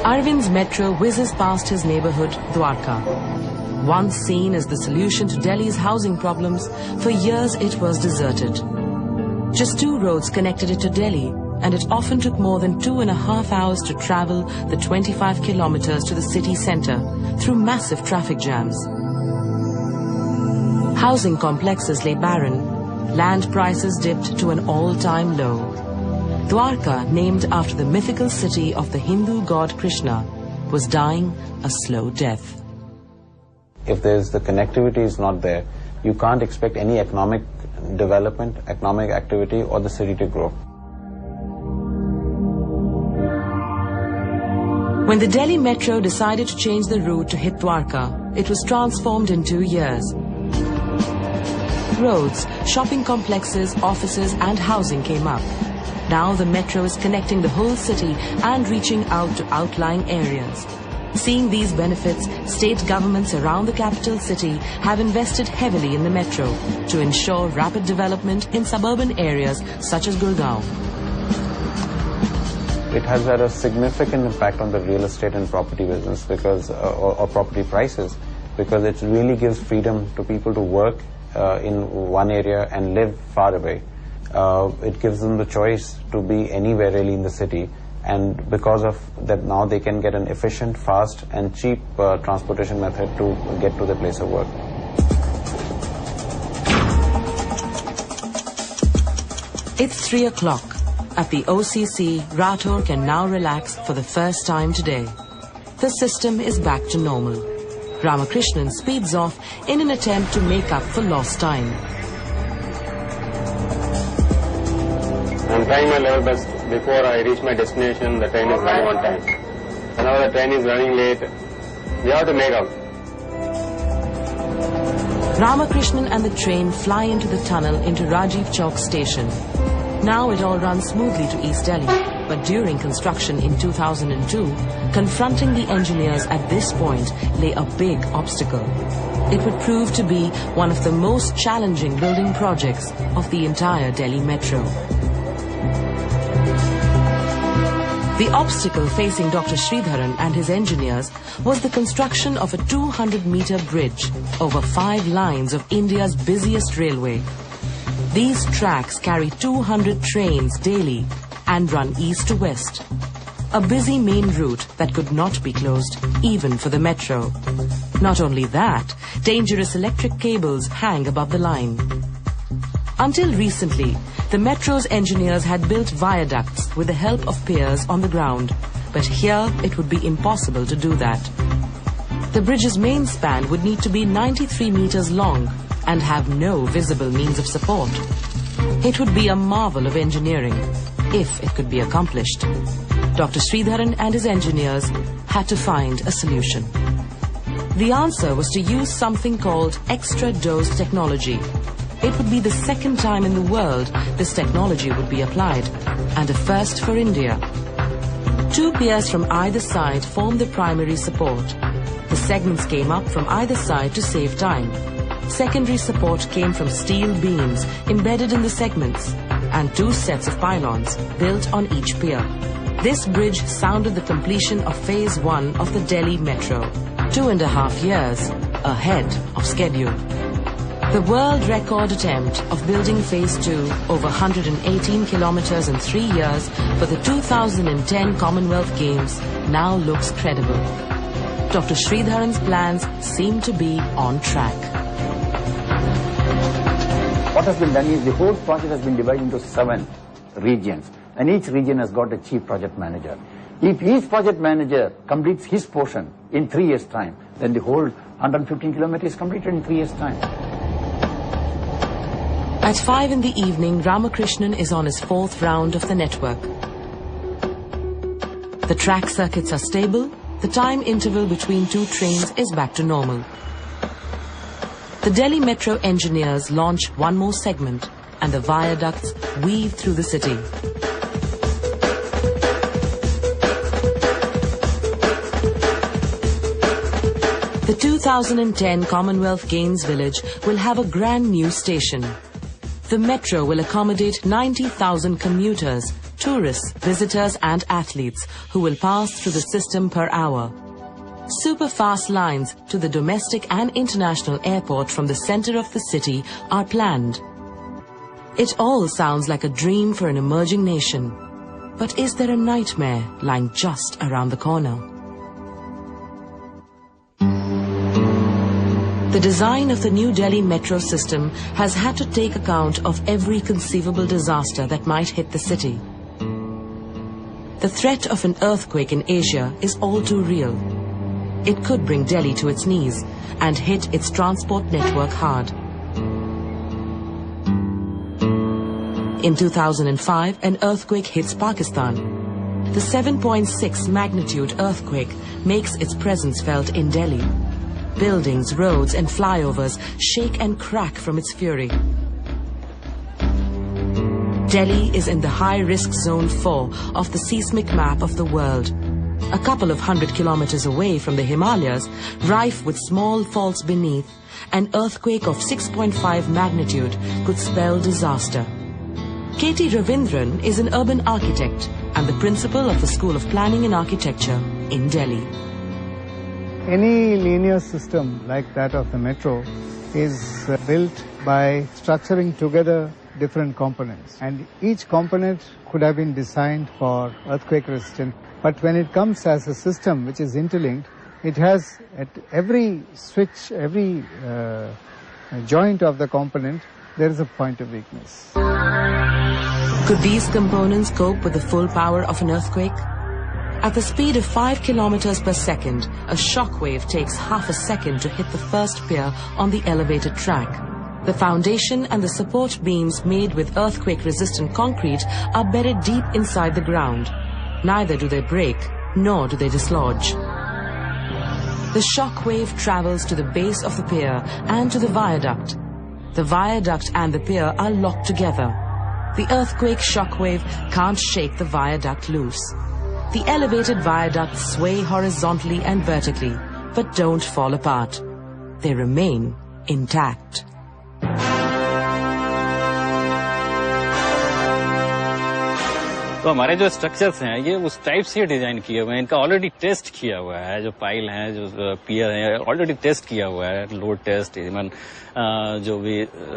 Arvind's metro whizzes past his neighborhood, Dwarka. Once seen as the solution to Delhi's housing problems, for years it was deserted. Just 2 roads connected it to Delhi, and it often took more than 2.5 hours to travel the 25 kilometers to the city center through massive traffic jams. Housing complexes lay barren, land prices dipped to an all-time low. Dwarka, named after the mythical city of the Hindu god Krishna, was dying a slow death. If the connectivity is not there, you can't expect any economic development, economic activity, or the city to grow. When the Delhi Metro decided to change the route to hit Dwarka, it was transformed in 2 years. Roads, shopping complexes, offices and housing came up. Now the metro is connecting the whole city and reaching out to outlying areas. Seeing these benefits, state governments around the capital city have invested heavily in the metro to ensure rapid development in suburban areas such as Gurgaon. It has had a significant impact on the real estate and property business because, or property prices, because it really gives freedom to people to work in one area and live far away. It gives them the choice to be anywhere really in the city, and because of that now they can get an efficient, fast and cheap transportation method to get to their place of work. It's 3 o'clock. At the OCC, Rathore can now relax for the first time today. The system is back to normal. Ramakrishnan speeds off in an attempt to make up for lost time. I'm trying my level best. Before I reach my destination, the train is running on time. So now the train is running late. We have to make up. Ramakrishnan and the train fly into the tunnel into Rajiv Chowk station. Now it all runs smoothly to East Delhi, but during construction in 2002, confronting the engineers at this point lay a big obstacle. It would prove to be one of the most challenging building projects of the entire Delhi Metro. The obstacle facing Dr. Sridharan and his engineers was the construction of a 200-meter bridge over 5 lines of India's busiest railway. These tracks carry 200 trains daily and run east to west. A busy main route that could not be closed even for the metro. Not only that, dangerous electric cables hang above the line. Until recently, the metro's engineers had built viaducts with the help of piers on the ground, but here it would be impossible to do that. The bridge's main span would need to be 93 meters long and have no visible means of support. It would be a marvel of engineering, if it could be accomplished. Dr. Sridharan and his engineers had to find a solution. The answer was to use something called extra dose technology. It would be the second time in the world this technology would be applied, and a first for India. 2 piers from either side formed the primary support. The segments came up from either side to save time. Secondary support came from steel beams embedded in the segments, and 2 sets of pylons built on each pier. This bridge sounded the completion of Phase 1 of the Delhi Metro, 2.5 years ahead of schedule. The world record attempt of building Phase 2 over 118 kilometers in 3 years for the 2010 Commonwealth Games now looks credible. Dr. Sridharan's plans seem to be on track. What has been done is the whole project has been divided into 7 regions, and each region has got a chief project manager. If each project manager completes his portion in 3 years' time, then the whole 115 kilometers is completed in 3 years' time. At 5 in the evening, Ramakrishnan is on his 4th round of the network. The track circuits are stable, the time interval between 2 trains is back to normal. The Delhi Metro engineers launch one more segment, and the viaducts weave through the city. The 2010 Commonwealth Games Village will have a brand new station. The metro will accommodate 90,000 commuters tourists, visitors and athletes who will pass through the system per hour. Super fast lines to the domestic and international airport from the center of the city are planned. It all sounds like a dream for an emerging nation. But is there a nightmare lying just around the corner? The design of the New Delhi metro system has had to take account of every conceivable disaster that might hit the city. The threat of an earthquake in Asia is all too real. It could bring Delhi to its knees and hit its transport network hard. In 2005, an earthquake hits Pakistan. The 7.6 magnitude earthquake makes its presence felt in Delhi. Buildings, roads and flyovers shake and crack from its fury. Delhi is in the high-risk zone 4 of the seismic map of the world. A couple of 100 kilometers away from the Himalayas, rife with small faults beneath, an earthquake of 6.5 magnitude could spell disaster. K.T. Ravindran is an urban architect and the principal of the School of Planning and Architecture in Delhi. Any linear system like that of the metro is built by structuring together different components, and each component could have been designed for earthquake resistance. But when it comes as a system which is interlinked, it has at every switch, every joint of the component, there is a point of weakness. Could these components cope with the full power of an earthquake? At the speed of 5 kilometers per second, a shock wave takes half a second to hit the first pier on the elevated track. The foundation and the support beams made with earthquake-resistant concrete are buried deep inside the ground. Neither do they break, nor do they dislodge. The shock wave travels to the base of the pier and to the viaduct. The viaduct and the pier are locked together. The earthquake shock wave can't shake the viaduct loose. The elevated viaducts sway horizontally and vertically, but don't fall apart. They remain intact. तो हमारे जो structures हैं ये उस type से design किए हुए हैं. इनका ऑलरेडी टेस्ट किया हुआ है. जो पाइल हैं, जो पियर हैं, ऑलरेडी टेस्ट किया हुआ है. लोड टेस्ट, इवन जो भी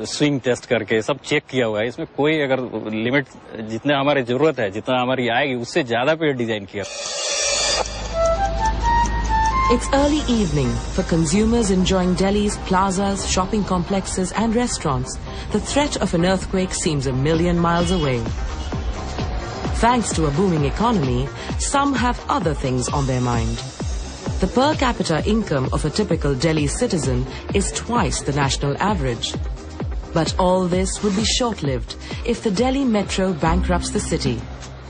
स्विंग टेस्ट करके सब चेक किया हुआ है. इसमें कोई अगर लिमिट जितना हमारी जरूरत है, जितना हमारी आएगी, उससे ज्यादा पे डिजाइन किया. It's early evening for consumers enjoying Delhi's plazas, shopping complexes and restaurants. The threat of an earthquake seems a million miles away. Thanks to a booming economy, some have other things on their mind. The per capita income of a typical Delhi citizen is twice the national average. But all this would be short-lived if the Delhi metro bankrupts the city.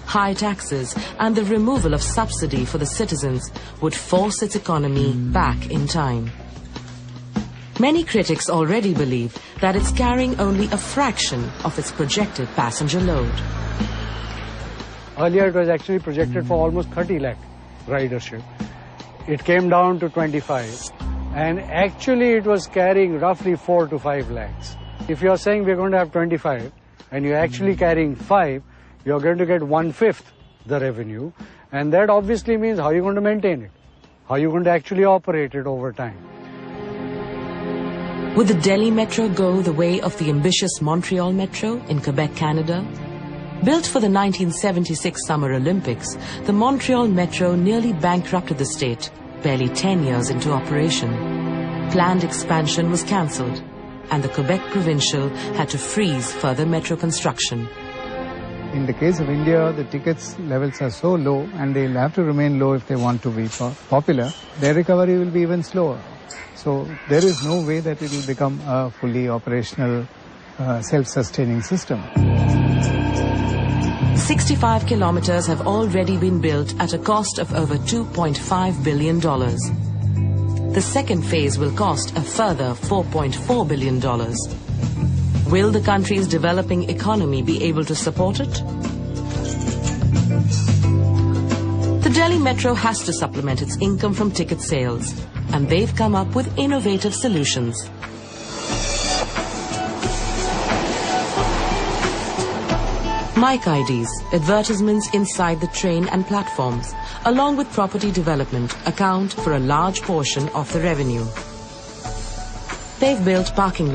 High taxes and the removal of subsidy for the citizens would force its economy back in time. Many critics already believe that it's carrying only a fraction of its projected passenger load. Earlier it was actually projected for almost 30 lakh ridership. It came down to 25, and actually it was carrying roughly 4 to 5 lakhs. If you're saying we're going to have 25 and you're actually carrying 5, you're going to get 1/5 the revenue, and that obviously means how are you going to maintain it? How are you going to actually operate it over time? Would the Delhi Metro go the way of the ambitious Montreal Metro in Quebec, Canada? Built for the 1976 Summer Olympics, the Montreal Metro nearly bankrupted the state, barely 10 years into operation. Planned expansion was cancelled, and the Quebec Provincial had to freeze further metro construction. In the case of India, the tickets levels are so low, and they'll have to remain low if they want to be popular. Their recovery will be even slower. So there is no way that it will become a fully operational, self-sustaining system. 65 kilometers have already been built at a cost of over $2.5 billion. The second phase will cost a further $4.4 billion. Will the country's developing economy be able to support it? The Delhi Metro has to supplement its income from ticket sales, and they've come up with innovative solutions. Mic IDs, advertisements inside the train and platforms, along with property development, account for a large portion of the revenue. They've built parking lots.